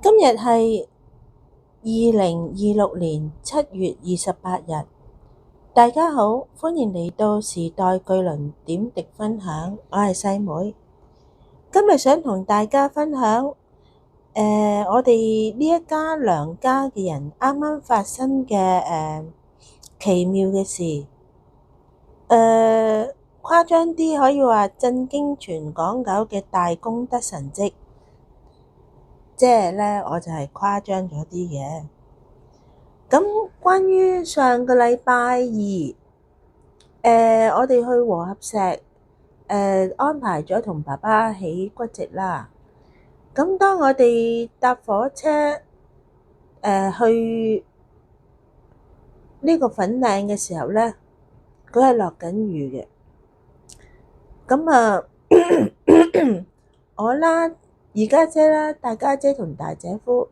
今日係2026年7月28日。大家好，歡迎嚟到時代巨輪點滴分享，我係細妹。今日想同大家分享，我哋呢一家娘家嘅人啱啱發生嘅奇妙嘅事。誇張啲可以話震驚全港九嘅大功德神蹟。即係咧，我就係誇張咗啲嘅。咁關於上個禮拜二，我哋去和合石，安排咗同爸爸起骨殖啦。咁當我哋搭火車，去呢個粉嶺嘅時候咧，佢係落緊雨嘅。咁啊，我啦，二家姐啦，大家姐同大姐夫，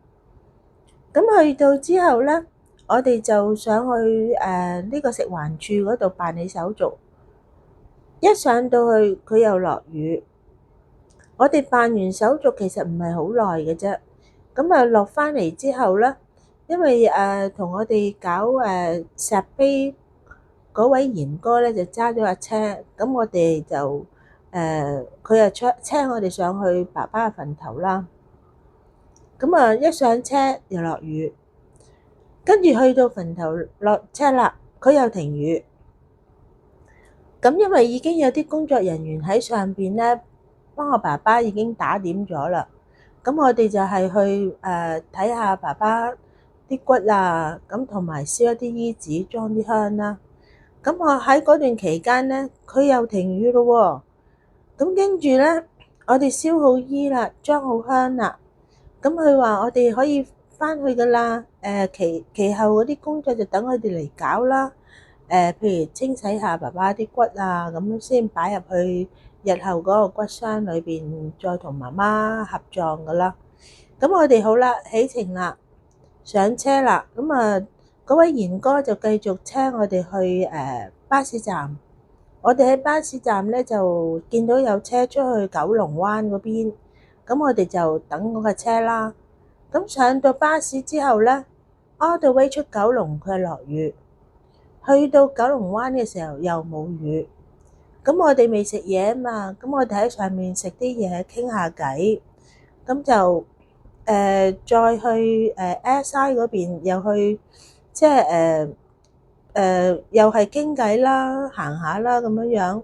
咁去到之後咧，我哋就上去呢個食環署嗰度辦理手續。一上到去，佢又落雨。我哋辦完手續其實唔係好耐嘅啫。咁啊落返嚟之後咧，因為同我哋搞石碑嗰位賢哥咧就揸咗架車，咁我哋就佢又車我哋上去爸爸嘅墳頭啦。咁啊一上車又落雨，跟住去到墳頭落車啦，佢又停雨。咁因為已經有啲工作人員喺上邊咧，幫我爸爸已經打點咗啦。咁我哋就係去睇下爸爸啲骨啊，咁同埋燒一啲衣紙，裝啲香啦。咁我喺嗰段期間咧，佢又停雨咯喎。咁跟住咧，我哋燒好衣啦，裝好香啦。咁佢話我哋可以返去噶啦。其後嗰啲工作就等佢哋嚟搞啦。譬如清洗下爸爸啲骨啊，咁樣先擺入去日後嗰個骨箱裏邊，再同媽媽合葬噶啦。咁我哋好啦，起程啦，上車啦。咁啊，嗰位賢哥就繼續車我哋去巴士站。我哋喺巴士站咧就見到有車出去九龍灣嗰邊，咁我哋就等嗰架車啦。咁上到巴士之後咧，all the way出九龍，佢係落雨。去到九龍灣嘅時候又冇雨。咁我哋未食嘢啊嘛，咁我哋喺上面食啲嘢傾下偈。咁就再去SI 嗰邊又去，即係又係傾偈啦，行下啦咁樣樣。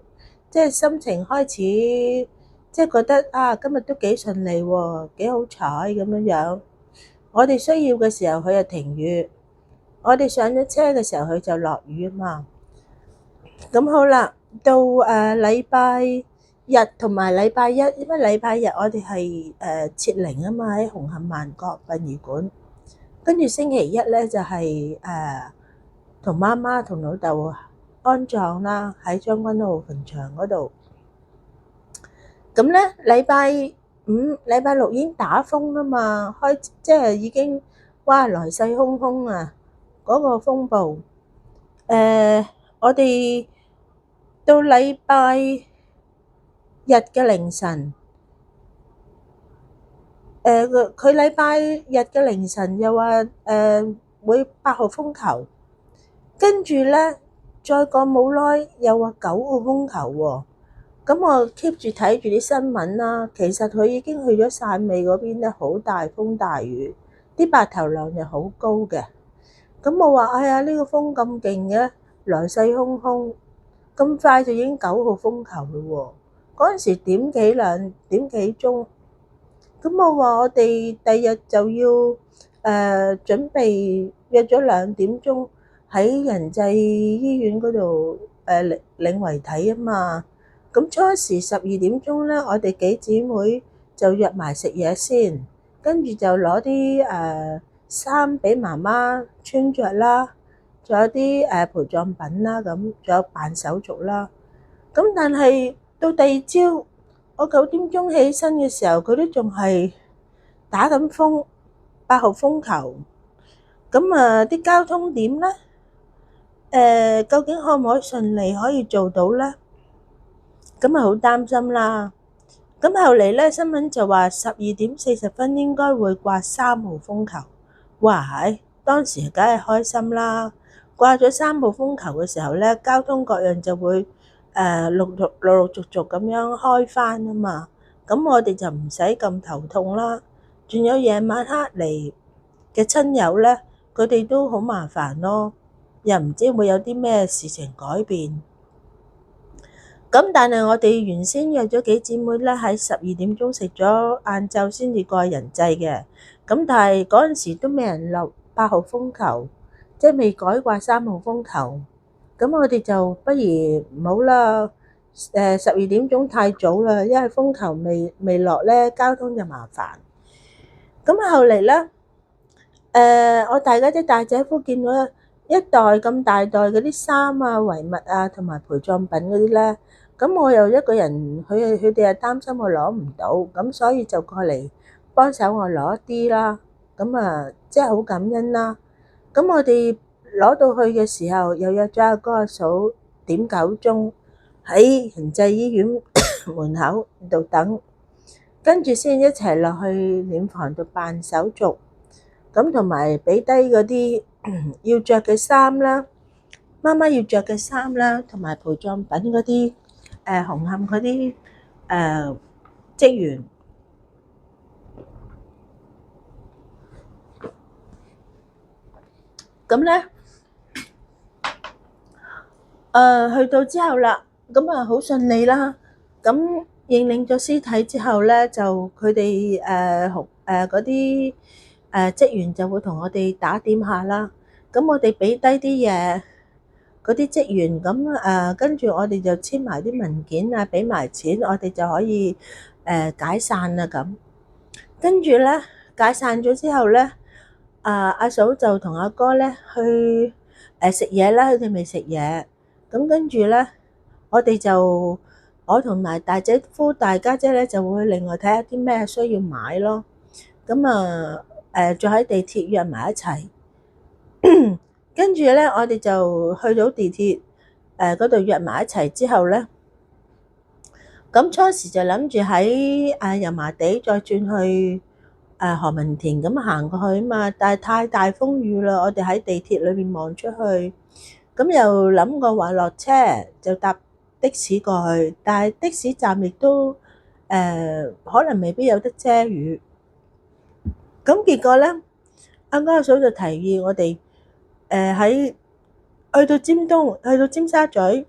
即係心情開始，即係覺得啊，今日都幾順利喎，幾好彩咁樣樣。我哋需要嘅時候佢又停雨，我哋上咗車嘅時候佢就落雨啊嘛。咁好啦，到禮拜日同埋禮拜一，因為禮拜日我哋係設靈啊嘛，喺紅磡萬國殯儀館。跟住星期一咧就係同媽媽同老豆安葬啦，喺將軍澳墳場嗰度。咁咧禮拜五、禮拜六已經打風啊嘛，即係已經哇來勢洶洶啊！嗰個風暴，我哋到禮拜日嘅凌晨，佢禮拜日嘅凌晨又話會8號風球，跟住咧再過冇耐又話9號風球喎。咁我 keep 住睇住啲新聞啦，其實佢已經去咗汕尾嗰邊咧，好大風大雨，啲白頭浪又好高嘅。咁我話：哎呀，呢個風咁勁嘅，來勢洶洶，咁快就已經9號風球咯喎！嗰陣時2點幾鐘，咁我話我哋第日就要準備約咗2點鐘喺仁濟醫院嗰度領遺體啊嘛。咁初時12點鐘咧，我哋幾姊妹就約埋食嘢先，跟住就攞啲衫俾媽媽穿着啦，仲有啲陪葬品啦，咁仲有辦手續啦。咁但係到第二朝，我9點鐘起身嘅時候，佢都仲係打緊風，8號風球。咁啲交通點咧？究竟可唔可以順利可以做到咧？咁好擔心啦。咁後嚟咧，新聞就話12點40分應該會掛3號風球。哇係，當時梗係開心啦！掛咗3號風球嘅時候咧，交通各樣就會陸續咁樣開返啊嘛。咁我哋就唔使咁頭痛啦。仲有夜晚黑嚟嘅親友咧，佢哋都好麻煩咯，又唔知會有啲咩事情改變。咁但係我哋原先約咗幾姊妹咧，喺12點鐘食咗晏晝先至過人際嘅。咁但係嗰陣時都未人落8號風球，即係未改掛3號風球。咁我哋就不如唔好啦。12點鐘太早啦，因為風球未落咧，交通就麻煩。咁後嚟咧，我大家啲大姐夫見到一袋咁大袋嗰啲衫啊、遺物啊同埋陪葬品嗰啲咧。咁我又一個人，佢哋又擔心我攞唔到，咁所以就過嚟幫手我攞一啲啦。咁啊，即係好感恩啦。咁我哋攞到去嘅時候，又約咗阿哥阿嫂點9鐘喺仁濟醫院門口度等，跟住先一齊落去殮房度辦手續。咁同埋俾低嗰啲要着嘅衫啦，媽媽要着嘅衫啦，同埋陪葬品嗰啲。紅磡嗰啲職員，咁咧去到之後啦，咁啊好順利啦。咁認領咗屍體之後咧，就佢哋嗰啲職員就會同我哋打點下啦。咁我哋俾低啲嘢。嗰啲職員咁跟住我哋就簽埋啲文件啊，俾埋錢，我哋就可以解散啦咁。跟住咧解散咗之後咧，阿嫂就同阿哥咧去食嘢啦，佢哋未食嘢。咁跟住咧，我同埋大姐夫、大家姐咧就會另外睇下啲咩需要買咯。咁再喺地鐵約埋一齊。跟住咧，我哋就去到地鐵嗰度約埋一齊之後咧，咁初時就諗住喺油麻地再轉去何文田咁行過去啊嘛，但係太大風雨啦，我哋喺地鐵裏邊望出去，咁又諗過話落車就搭的士過去，但係的士站亦都可能未必有得遮雨，咁結果咧，阿哥阿嫂就提議我哋。去到尖東，去到尖沙咀，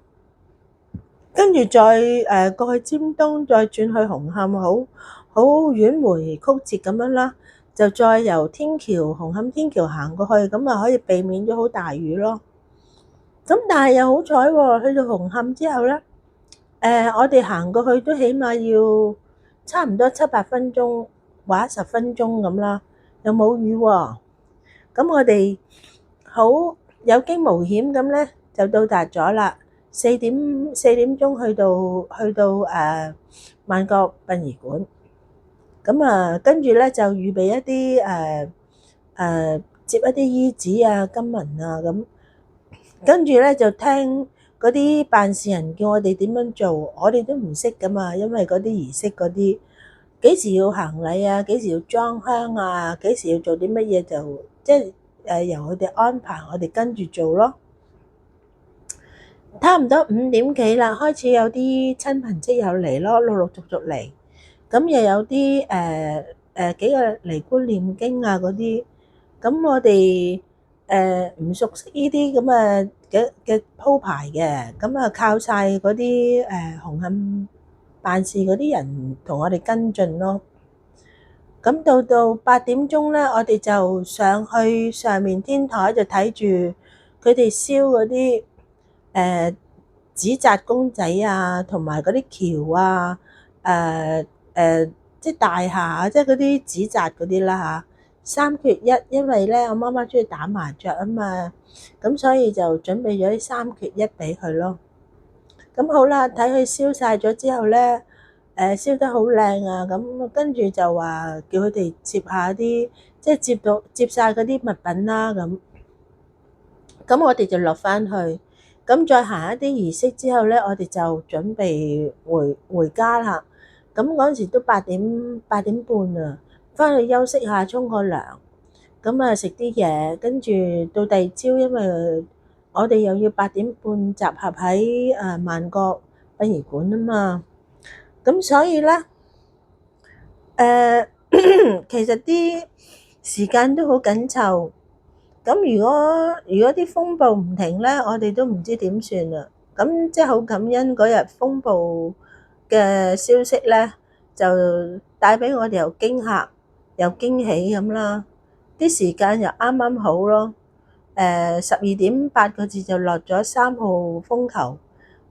跟住再過去尖東，再轉去紅磡，好迂迴曲折咁樣啦。就再由紅磡天橋行過去，咁啊可以避免咗好大雨咯。咁但係又好彩喎，去到紅磡之後咧，我哋行過去都起碼要差唔多7-8分鐘，或者10分鐘咁啦，又冇雨喎。咁我哋好有驚無險咁咧，就到達咗啦。4點鐘去到萬國殯儀館。咁跟住咧就預備一啲接一啲衣紙啊、金銀啊咁。跟住咧就聽嗰啲辦事人叫我哋點樣做，我哋都唔識噶嘛，因為嗰啲儀式嗰啲幾時要行禮啊，幾時要裝香啊，幾時要做啲乜嘢就即係由佢哋安排，我哋跟住做咯。差唔多5點幾啦，開始有啲親朋戚友嚟咯，陸續嚟。咁又有啲幾個尼姑念經啊嗰啲。咁我哋唔熟悉呢啲咁嘅鋪排嘅，咁靠晒嗰啲紅磡辦事嗰啲人同我哋跟進咯。咁到8點鐘咧，我哋就上去上面天台就睇住佢哋燒嗰啲紙紮公仔啊，同埋嗰啲橋啊，即係大廈啊，即係嗰啲紙紮嗰啲啦嚇。3缺1，因為咧我媽媽中意打麻雀啊嘛，咁所以就準備咗啲3缺1俾佢咯。咁好啦，睇佢燒晒咗之後咧，燒得好靚啊！咁跟住就話叫佢哋接下啲，即係接晒嗰啲物品啦咁。咁我哋就落翻去，咁再行一啲儀式之後咧，我哋就準備回家啦。咁嗰陣時都8點半啊，翻去休息下，沖個涼，咁啊食啲嘢，跟住到第二朝，因為我哋又要8點半集合喺萬國殯儀館啊嘛，咁所以咧誒，其實啲時間都好緊湊。咁如果啲風暴唔停咧，我哋都唔知點算啦。咁即係好感恩嗰日風暴嘅消息咧，就帶俾我哋又驚嚇又驚喜咁啦。啲時間又啱啱好咯。12點8個字就落咗3號風球，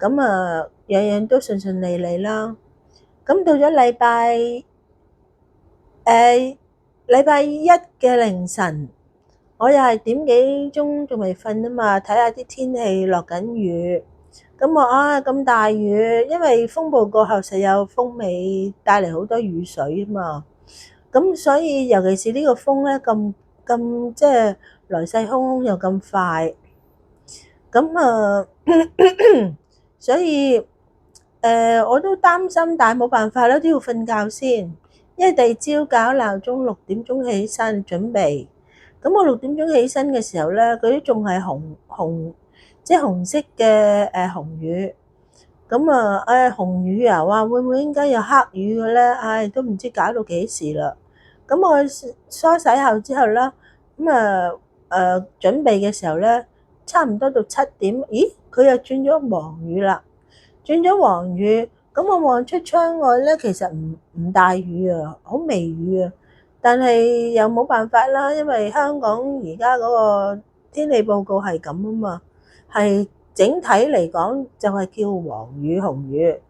咁啊樣樣都順順利利啦。咁到咗禮拜一嘅凌晨。我又係點幾鐘仲未瞓啊嘛，睇下啲天氣落緊雨，咁我咁大雨，因為風暴過後實有風尾帶嚟好多雨水啊嘛，咁所以尤其是呢個風咧咁即係來勢洶洶又咁快，咁所以我都擔心，但係冇辦法啦，都要瞓覺先，因為第二朝搞鬧鐘6點鐘起身準備。咁我6點鐘起身嘅時候咧，佢都仲係即係紅色嘅紅雨。咁紅雨啊，話會唔會應該有黑雨嘅咧？都唔知搞到幾時啦。咁我梳洗後之後啦，準備嘅時候咧，差唔多到7點，咦，佢又轉咗黃雨啦。轉咗黃雨，咁我望出窗外咧，其實唔大雨啊，好微雨啊。但係又冇辦法啦，因為香港而家嗰個天氣報告係咁啊嘛，係整體嚟講就係叫黃雨、紅雨、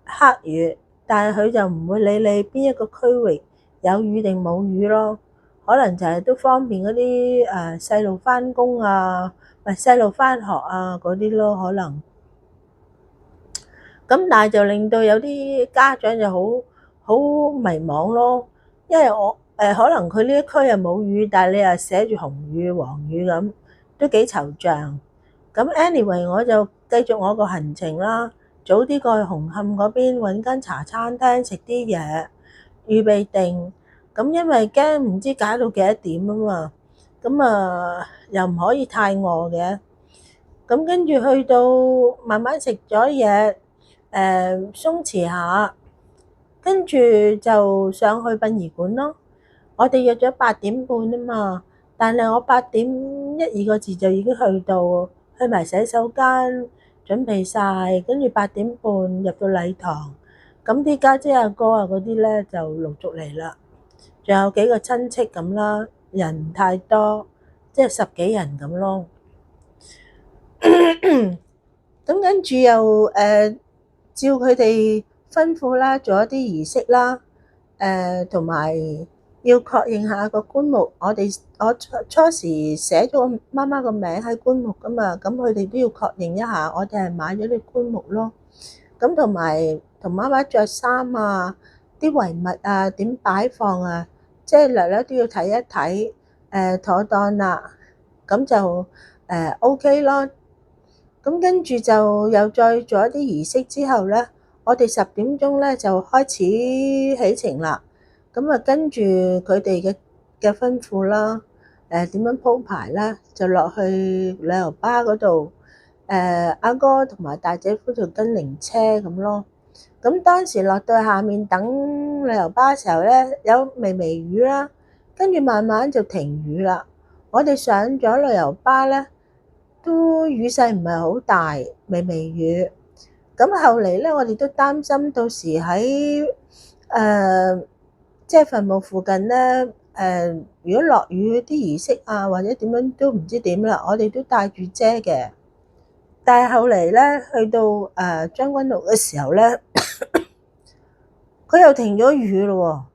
黑雨，但係佢就唔會理你邊一個區域有雨定冇雨咯，可能就係都方便嗰啲細路返工啊，唔係細路返學啊嗰啲咯，可能。咁但係就令到有啲家長就好迷茫咯，因為可能佢呢一區又冇雨，但係你又寫住紅雨、黃雨咁，都幾惆悵。咁 anyway 我就繼續我個行程啦，早啲過去紅磡嗰邊揾間茶餐廳食啲嘢，預備定。咁因為驚唔知搞到幾多點啊嘛，咁又唔可以太餓嘅。咁跟住去到慢慢食咗嘢。鬆弛下，跟住就上去殯儀館咯。我哋約咗8點半啊嘛，但係我8點1、2個字就已經去埋洗手間，準備晒，跟住8點半入到禮堂。咁啲家姐阿哥啊嗰啲咧就陸續嚟啦，仲有幾個親戚咁啦，人唔太多，即係10幾人咁咯。咁跟住又照佢哋吩咐啦，做一啲儀式啦，同埋要確認下個棺木。我初時寫咗媽媽個名喺棺木噶嘛，咁佢哋都要確認一下，我哋係買咗啲棺木咯。咁同埋同媽媽着衫啊，啲遺物啊點擺放啊，即係略略都要睇一睇，妥當啦，咁就OK 咯。咁跟住就又再做一啲儀式之後咧，我哋10點鐘咧就開始起程啦。咁跟住佢哋嘅吩咐啦，點樣鋪排啦，就落去旅遊巴嗰度。阿哥同埋大姐夫就跟靈車咁咯。咁當時落到下面等旅遊巴嘅時候咧，有微微雨啦，跟住慢慢就停雨啦。我哋上咗旅遊巴咧，都雨勢唔係好大，微微雨。咁後嚟咧，我哋都擔心到時喺即係墳墓附近咧，如果落雨啲儀式啊，或者點樣都唔知點啦。我哋都帶住遮嘅，但係後嚟咧，去到將軍澳嘅時候咧，佢又停咗雨咯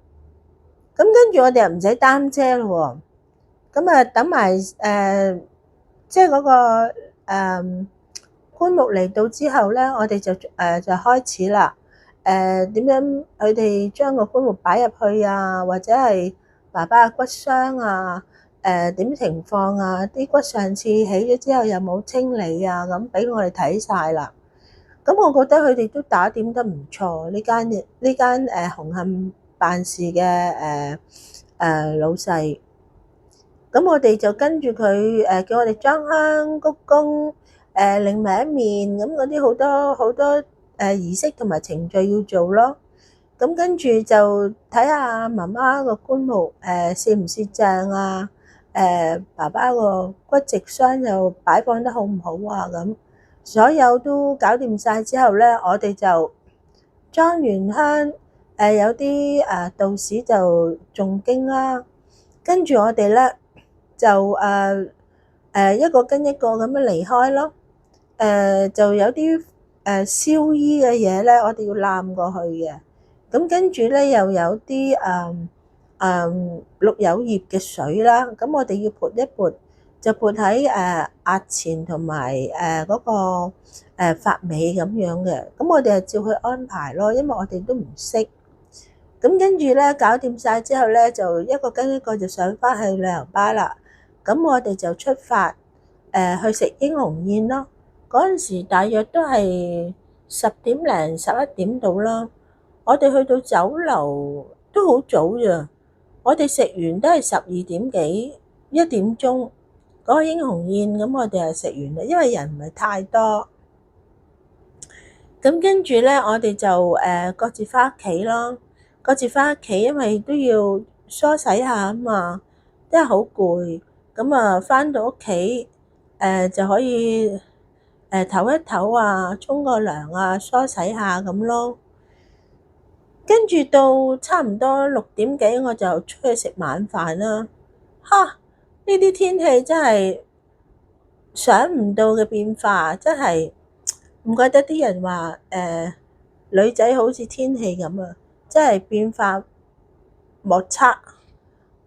喎。咁跟住我哋又唔使擔遮咯喎。咁等埋即係嗰個棺木嚟到之後咧，我哋就開始啦。點樣佢哋將個棺木擺入去啊，或者係爸爸嘅骨箱啊，點情況啊？啲骨上次起咗之後有冇清理啊？咁俾我哋睇晒啦。咁我覺得佢哋都打點得唔錯，呢間紅磡辦事嘅老細。咁我哋就跟住佢叫我哋裝香鞠躬另埋一面，咁嗰啲好多好多儀式同埋程序要做咯。咁跟住就睇下媽媽個棺木攝唔攝正啊，爸爸個骨殖箱又擺放得好唔好啊，咁所有都搞掂晒之後咧，我哋就裝完香，有啲道士就誦經啦，跟住我哋咧就一個跟一個咁樣離開咯。就有啲燒衣嘅嘢咧，我哋要攬過去嘅。咁跟住咧又有啲綠柚葉嘅水啦，咁我哋要撥一撥，就撥喺額前同埋嗰個髮尾咁樣嘅。咁我哋就照去安排咯，因為我哋都唔識。咁跟住咧搞掂晒之後咧，就一個跟一個就上翻去旅遊巴啦。咁我哋就出發去食英雄宴咯。嗰陣時大約都係10點零11點到啦。我哋去到酒樓都好早咋，我哋食完都係12點幾1點鐘嗰個英雄宴，咁我哋係食完啦，因為人唔係太多。咁跟住咧，我哋就各自翻屋企咯，各自翻屋企，因為都要梳洗下啊嘛，真係好攰。咁啊，翻到屋企就可以唞一唞啊，沖個涼啊，梳洗下咁咯。跟住到差唔多6點幾，我就出去食晚飯啦。哈！呢啲天氣真係想唔到嘅變化，真係唔怪得啲人話女仔好似天氣咁啊，真係變化莫測。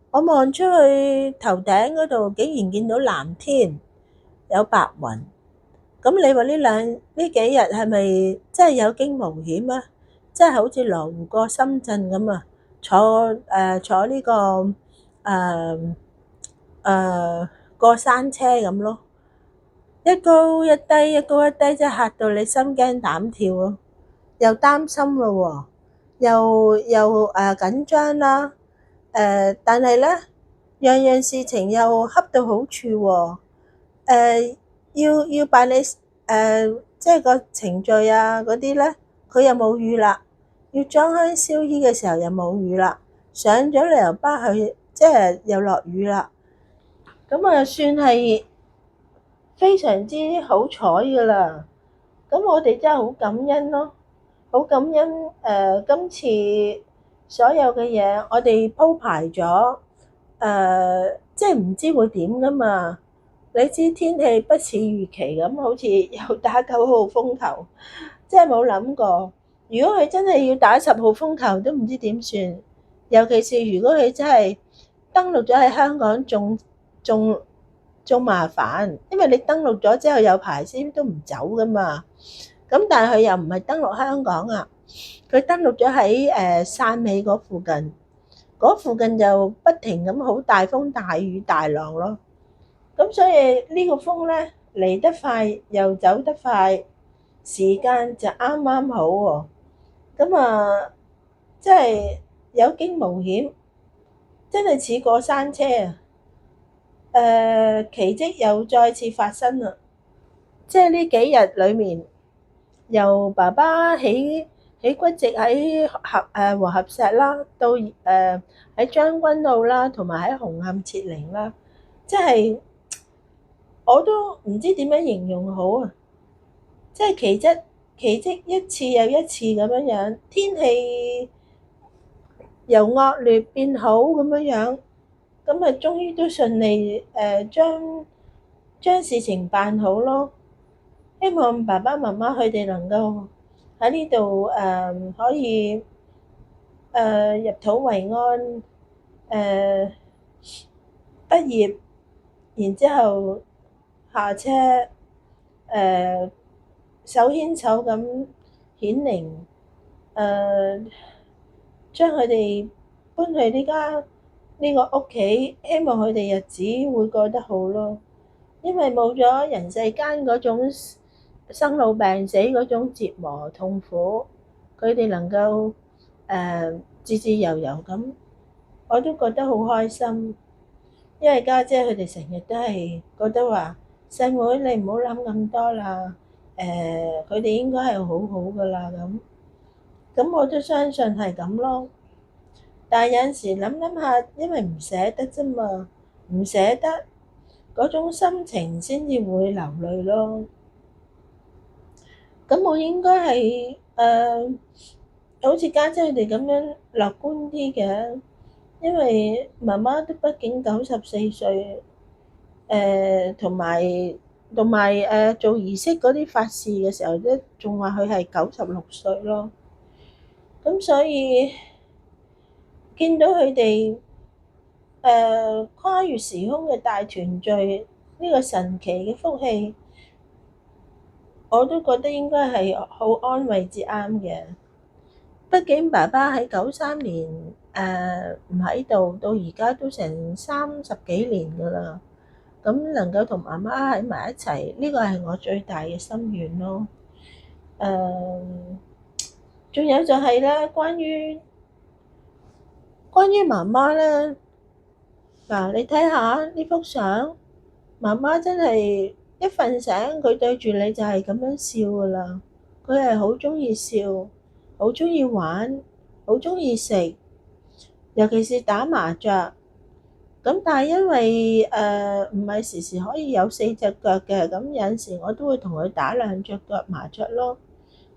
我望出去頭頂嗰度，竟然見到藍天有白雲。咁你話呢幾日係咪真係有驚無險啊？真係好似羅湖過深圳咁啊！坐呢個過山車咁咯，一高一低，一高一低，真係嚇到你心驚膽跳咯，又擔心咯喎，又緊張啦，但係咧樣樣事情又恰到好處喎，要辦理即係個程序啊嗰啲咧，佢又冇雨啦。要裝香燒衣嘅時候又冇雨啦，上咗旅遊巴去即係又落雨啦。咁啊算係非常之好彩噶啦。咁我哋真係好感恩咯，好感恩今次所有嘅嘢我哋鋪排咗，即係唔知會點噶嘛。你知天氣不似預期咁，好似又打9號風球，真係冇諗過。如果佢真係要打10號風球，都唔知點算。尤其是如果佢真係登陸咗喺香港，仲麻煩，因為你登陸咗之後有排先都唔走噶嘛。咁但係佢又唔係登陸香港啊，佢登陸咗喺汕尾嗰附近，嗰附近就不停咁好大風大雨大浪咯。咁所以呢個風咧嚟得快又走得快，時間就啱啱好喎。咁啊，即係有驚無險，真係似過山車啊！奇蹟又再次發生啦！即係呢幾日裏面，由爸爸起骨殖喺和合石啦，到喺將軍澳啦，同埋喺紅磡設靈啦，即係我都唔知點樣形容好啊！即係奇蹟一次又一次咁樣樣，天氣由惡劣變好咁樣樣，咁啊終於都順利將事情辦好咯。希望爸爸媽媽佢哋能夠喺呢度可以入土為安，畢業，然之後下車手牽手咁顯靈，將佢哋搬去呢個屋企，希望佢哋日子會過得好咯。因為冇咗人世間嗰種生老病死嗰種折磨痛苦，佢哋能夠自自由由咁，我都覺得好開心。因為家姐佢哋成日都係覺得話，細妹你唔好諗咁多啦，佢哋應該係好好噶啦咁。咁我都相信係咁咯。但係有陣時諗諗下，因為唔捨得啫嘛，唔捨得嗰種心情先至會流淚咯。咁我應該係好似家姐佢哋咁樣樂觀啲嘅，因為媽媽都畢竟94歲，同埋做儀式嗰啲法事嘅時候咧，仲話佢係96歲咯。咁所以見到佢哋跨越時空嘅大團聚，呢個神奇嘅福氣，我都覺得應該係好安慰至啱嘅。畢竟爸爸喺93年唔喺度，到而家都成30幾年㗎啦。咁能夠同媽媽喺埋一齊，呢個係我最大嘅心願咯。仲有就係咧，關於媽媽咧，嗱你睇下呢幅相，媽媽真係一瞓醒，佢對住你就係咁樣笑㗎啦。佢係好鍾意笑，好鍾意玩，好鍾意食，尤其是打麻雀。咁但係因為唔係時時可以有4隻腳嘅，咁有陣時我都會同佢打2隻腳麻雀咯，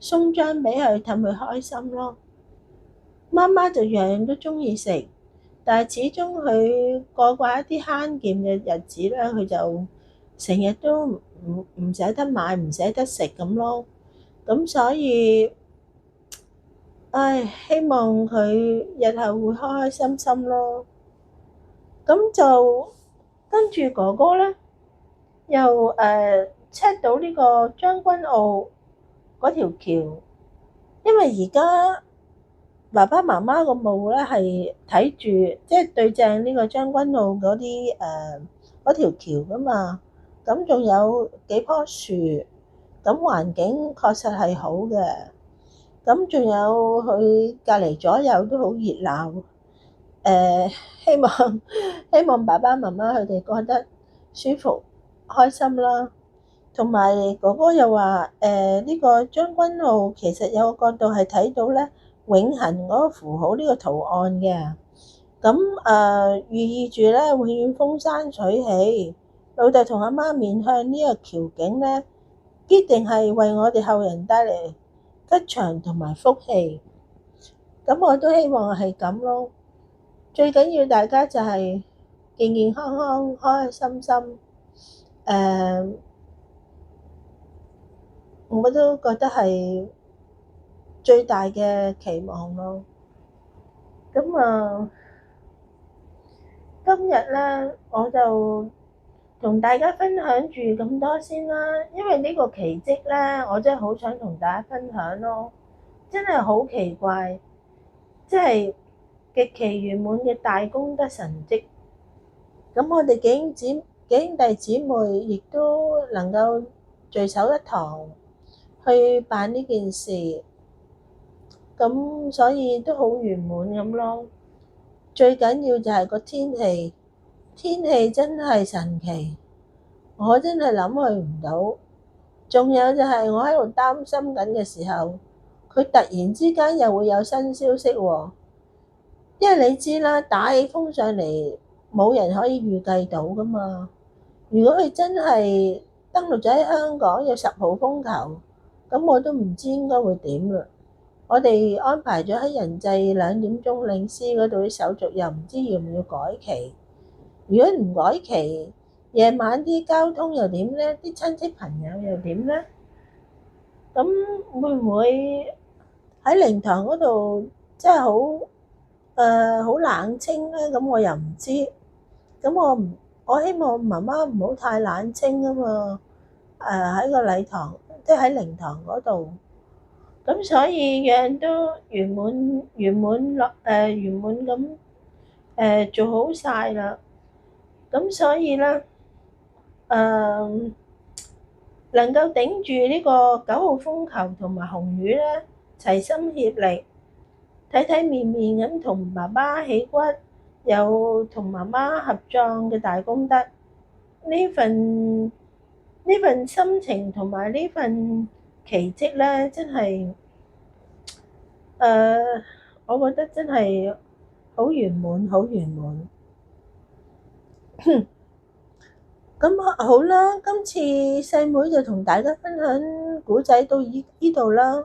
鬆張俾佢氹佢開心咯。媽媽就樣樣都鍾意食，但係始終佢過慣一啲慳儉嘅日子咧，佢就成日都唔捨得買，唔捨得食咁咯。咁所以，唉，希望佢日後會開開心心咯。咁就跟住哥哥咧，又check 到呢個將軍澳嗰條橋，因為而家爸爸媽媽個墓咧係睇住，即係對正呢個將軍澳嗰條橋噶嘛。咁仲有幾棵樹，咁環境確實係好嘅。咁仲有佢隔離左右都好熱鬧。希望爸爸媽媽佢哋覺得舒服開心啦。同埋哥哥又話呢個將軍澳其實有個角度係睇到咧永恆嗰個符號呢個圖案嘅。咁寓意住咧永遠風生水起。老豆同阿媽面向呢個橋景咧，必定係為我哋後人帶嚟吉祥同埋福氣。咁我都希望係咁咯。最緊要大家就係健健康康、開開心心。我都覺得係最大嘅期望咯。咁今日咧我就同大家分享住咁多先啦。因為呢個奇蹟咧，我真係好想同大家分享咯。真係好奇怪，即係極其圓滿嘅大功德神蹟。咁我哋幾兄弟姊妹亦都能夠聚首一堂去辦呢件事，咁所以都好圓滿咁咯。最緊要就係個天氣，天氣真係神奇，我真係諗佢唔到。仲有就係我喺度擔心緊嘅時候，佢突然之間又會有新消息喎。因為你知啦，打起風上嚟，冇人可以預計到噶嘛。如果佢真係登陸咗喺香港有10號風球，咁我都唔知應該會點啦。我哋安排咗喺人際2點鐘領事嗰度啲手續，又唔知要唔要改期。如果唔改期，夜晚啲交通又點呢？啲親戚朋友又點呢？咁會唔會喺靈堂嗰度真係好冷清咧？咁我又唔知。咁我希望媽媽唔好太冷清啊嘛。喺個禮堂，即係喺靈堂嗰度。咁所以樣都圓滿咁做好晒啦。咁所以咧能夠頂住呢個9號風球同埋紅雨咧，齊心協力，體體面面咁同爸爸起骨，有同媽媽合葬嘅大功德。呢份心情同埋呢份奇蹟咧，真係我覺得真係好圓滿，好圓滿。咁好啦，今次細妹就同大家分享古仔到呢度啦。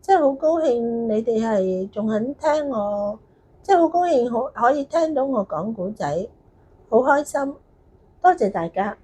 真係好高興你哋係仲肯聽我，即係好高興可以聽到我講古仔，好開心，多謝大家。